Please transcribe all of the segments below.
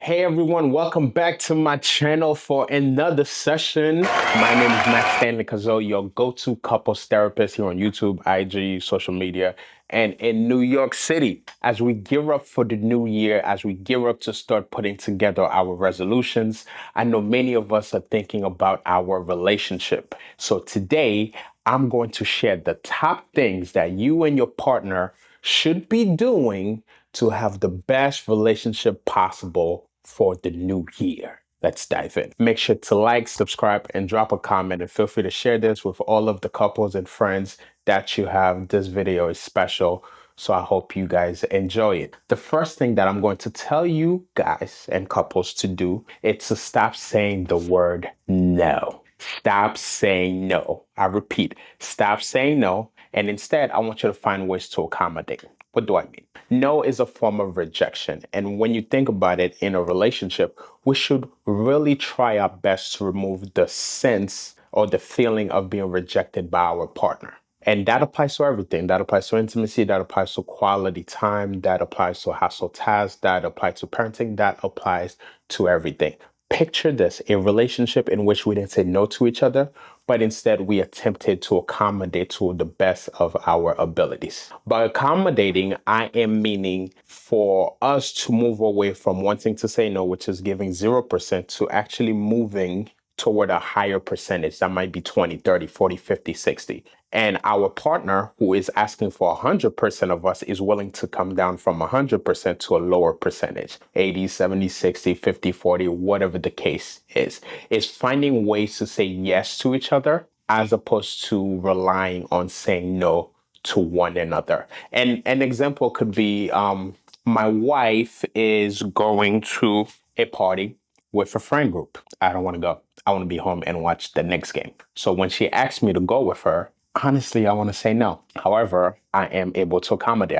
Hey everyone, welcome back to my channel for another session. My name is Stanley Cazeau, your go-to couples therapist here on YouTube, IG, social media, and in New York City. As we gear up for the new year, as we gear up to start putting together our resolutions, I know many of us are thinking about our relationship. So today, I'm going to share the top things that you and your partner should be doing to have the best relationship possible for the new year. Let's dive in. Make sure to like, subscribe, and drop a comment, and feel free to share this with all of the couples and friends that you have. This video is special, so I hope you guys enjoy it. The first thing that I'm going to tell you guys and couples to do is to stop saying the word no. Stop saying no. I repeat, stop saying no, and instead, I want you to find ways to accommodate. What do I mean? No is a form of rejection. And when you think about it in a relationship, we should really try our best to remove the sense or the feeling of being rejected by our partner. And that applies to everything. That applies to intimacy, that applies to quality time, that applies to household tasks, that applies to parenting, that applies to everything. Picture this, a relationship in which we didn't say no to each other, but instead we attempted to accommodate to the best of our abilities. By accommodating, I am meaning for us to move away from wanting to say no, which is giving 0%, to actually moving toward a higher percentage. That might be 20, 30, 40, 50, 60. And our partner, who is asking for 100% of us, is willing to come down from 100% to a lower percentage, 80, 70, 60, 50, 40, whatever the case is. It's finding ways to say yes to each other as opposed to relying on saying no to one another. And an example could be my wife is going to a party with a friend group. I don't want to go. I want to be home and watch the next game. So when she asked me to go with her, honestly, I want to say no. However, I am able to accommodate.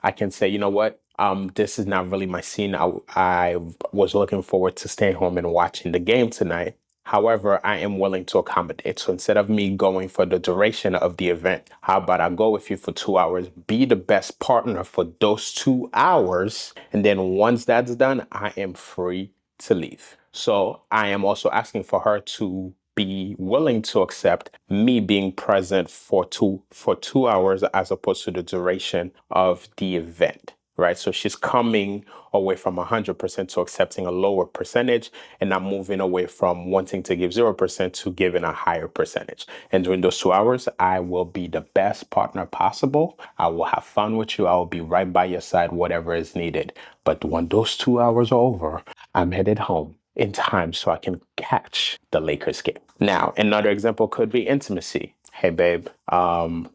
I can say, you know what? This is not really my scene. I was looking forward to staying home and watching the game tonight. However, I am willing to accommodate. So instead of me going for the duration of the event, how about I go with you for 2 hours, be the best partner for those 2 hours, and then once that's done, I am free to leave. So I am also asking for her to be willing to accept me being present for 2 hours as opposed to the duration of the event. Right. So she's coming away from 100% to accepting a lower percentage, and I'm moving away from wanting to give 0% to giving a higher percentage. And during those 2 hours, I will be the best partner possible. I will have fun with you. I will be right by your side, whatever is needed. But when those 2 hours are over, I'm headed home in time so I can catch the Lakers game. Now, another example could be intimacy. Hey, babe, I've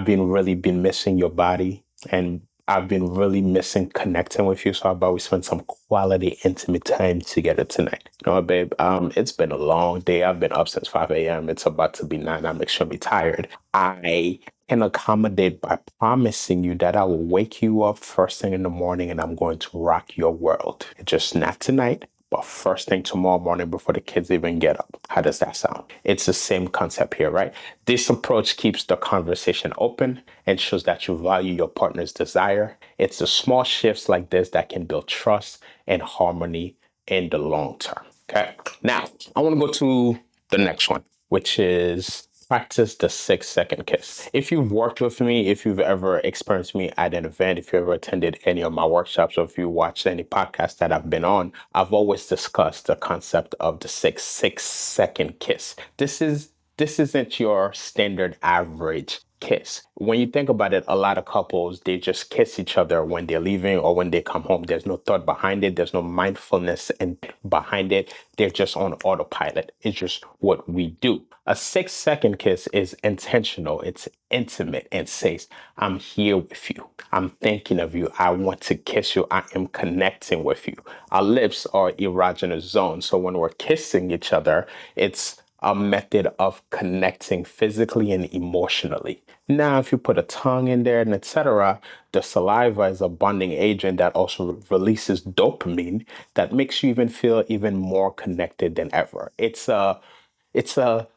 been missing your body, and I've been really missing connecting with you. So how about we spend some quality, intimate time together tonight? You know what, babe? It's been a long day. I've been up since 5 a.m. It's about to be 9. I'm extremely tired. I can accommodate by promising you that I will wake you up first thing in the morning and I'm going to rock your world. Just not tonight, but first thing tomorrow morning before the kids even get up. How does that sound? It's the same concept here, right? This approach keeps the conversation open and shows that you value your partner's desire. It's the small shifts like this that can build trust and harmony in the long term. Okay. Now, I want to go to the next one, which is practice the 6-second kiss. If you've worked with me, if you've ever experienced me at an event, if you ever attended any of my workshops, or if you watched any podcasts that I've been on, I've always discussed the concept of the 6-second kiss. This isn't your standard average kiss. When you think about it, a lot of couples, they just kiss each other when they're leaving or when they come home. There's no thought behind it. There's no mindfulness behind it. They're just on autopilot. It's just what we do. A 6-second kiss is intentional. It's intimate and says, I'm here with you. I'm thinking of you. I want to kiss you. I am connecting with you. Our lips are erogenous zones. So when we're kissing each other, it's a method of connecting physically and emotionally. Now, if you put a tongue in there and etc., the saliva is a bonding agent that also releases dopamine that makes you even feel even more connected than ever. It's a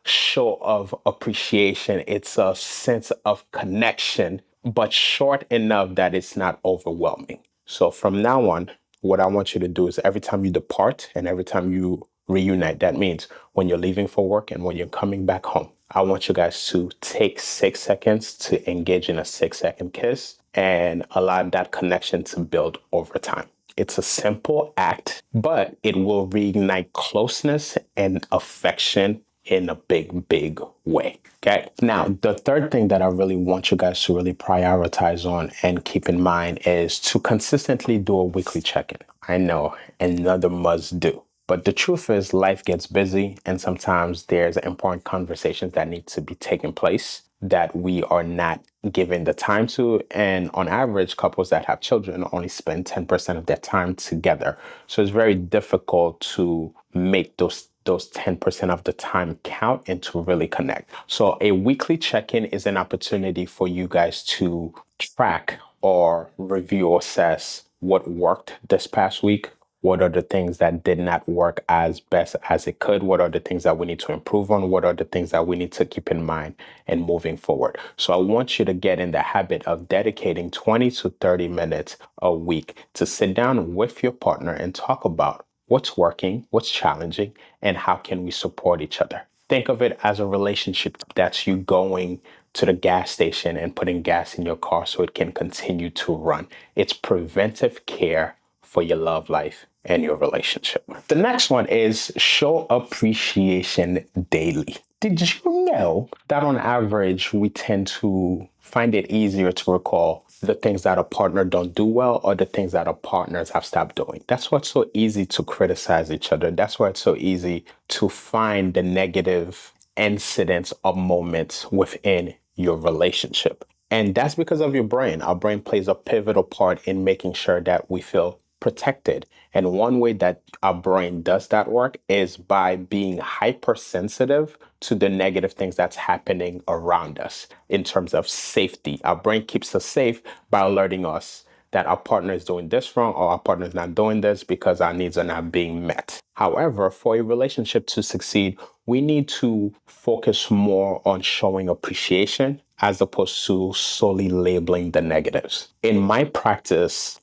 show of appreciation. It's a sense of connection, but short enough that it's not overwhelming. So from now on, what I want you to do is every time you depart and every time you reunite, that means when you're leaving for work and when you're coming back home, I want you guys to take 6 seconds to engage in a 6 second kiss and allow that connection to build over time. It's a simple act, but it will reignite closeness and affection in a big, big way. Okay. Now, the third thing that I really want you guys to really prioritize on and keep in mind is to consistently do a weekly check-in. I know, another must do. But the truth is, life gets busy, and sometimes there's important conversations that need to be taking place that we are not given the time to. And on average, couples that have children only spend 10% of their time together. So it's very difficult to make those 10% of the time count and to really connect. So a weekly check-in is an opportunity for you guys to track or review or assess what worked this past week. What are the things that did not work as best as it could? What are the things that we need to improve on? What are the things that we need to keep in mind and moving forward? So I want you to get in the habit of dedicating 20 to 30 minutes a week to sit down with your partner and talk about what's working, what's challenging, and how can we support each other. Think of it as a relationship that's you going to the gas station and putting gas in your car so it can continue to run. It's preventive care for your love life and your relationship. The next one is show appreciation daily. Did you know that on average, we tend to find it easier to recall the things that a partner don't do well or the things that our partners have stopped doing? That's why it's so easy to criticize each other. That's why it's so easy to find the negative incidents or moments within your relationship. And that's because of your brain. Our brain plays a pivotal part in making sure that we feel protected. And one way that our brain does that work is by being hypersensitive to the negative things that's happening around us in terms of safety. Our brain keeps us safe by alerting us that our partner is doing this wrong or our partner is not doing this because our needs are not being met. However, for a relationship to succeed, we need to focus more on showing appreciation as opposed to solely labeling the negatives. In my practice,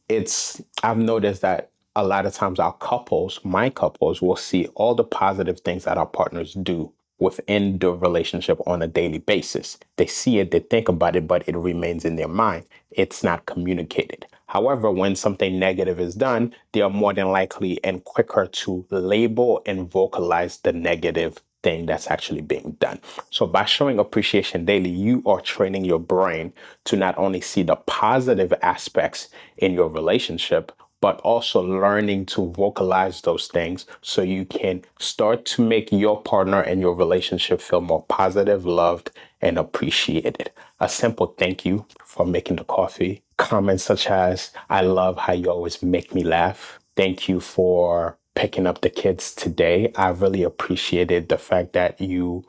I've noticed that a lot of times my couples will see all the positive things that our partners do within the relationship on a daily basis. They see it, they think about it, but it remains in their mind. It's not communicated. However, when something negative is done, they are more than likely and quicker to label and vocalize the negative thing that's actually being done. So by showing appreciation daily, you are training your brain to not only see the positive aspects in your relationship, but also learning to vocalize those things so you can start to make your partner and your relationship feel more positive, loved, and appreciated. A simple thank you for making the coffee. Comments such as, I love how you always make me laugh. Thank you for picking up the kids today. I really appreciated the fact that you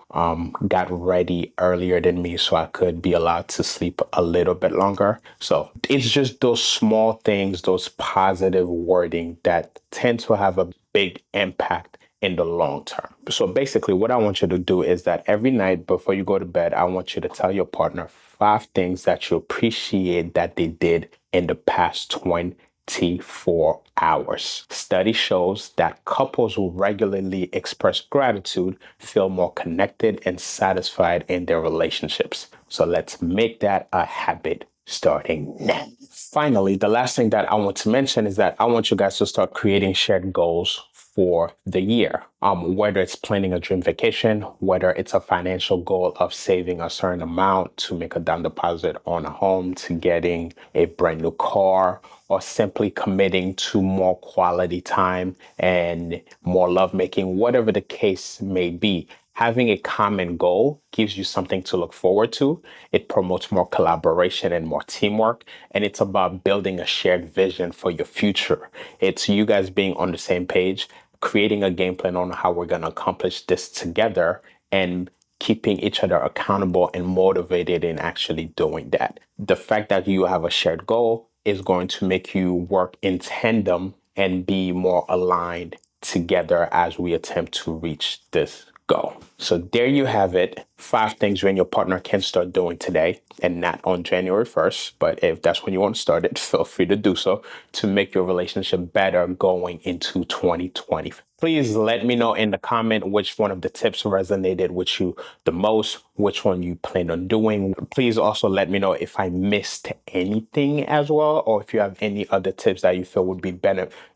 got ready earlier than me so I could be allowed to sleep a little bit longer. So it's just those small things, those positive wording that tend to have a big impact in the long term. So basically what I want you to do is that every night before you go to bed, I want you to tell your partner 5 things that you appreciate that they did in the past 24 hours. Study shows that couples who regularly express gratitude feel more connected and satisfied in their relationships. So let's make that a habit starting now. Finally, the last thing that I want to mention is that I want you guys to start creating shared goals for the year. Whether it's planning a dream vacation, whether it's a financial goal of saving a certain amount to make a down deposit on a home, to getting a brand new car, or simply committing to more quality time and more lovemaking, whatever the case may be. Having a common goal gives you something to look forward to. It promotes more collaboration and more teamwork. And it's about building a shared vision for your future. It's you guys being on the same page, creating a game plan on how we're going to accomplish this together, and keeping each other accountable and motivated in actually doing that. The fact that you have a shared goal is going to make you work in tandem and be more aligned together as we attempt to reach this go. So there you have it. 5 things you and your partner can start doing today and not on January 1st. But if that's when you want to start it, feel free to do so to make your relationship better going into 2020. Please let me know in the comment which one of the tips resonated with you the most, which one you plan on doing. Please also let me know if I missed anything as well, or if you have any other tips that you feel would be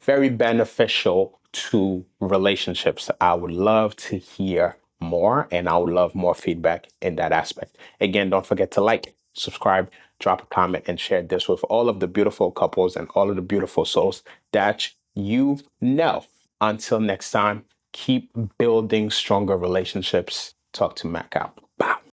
very beneficial to relationships. I would love to hear more, and I would love more feedback in that aspect. Again, don't forget to like, subscribe, drop a comment, and share this with all of the beautiful couples and all of the beautiful souls that you know. Until next time, keep building stronger relationships. Talk to Mac out. Bye.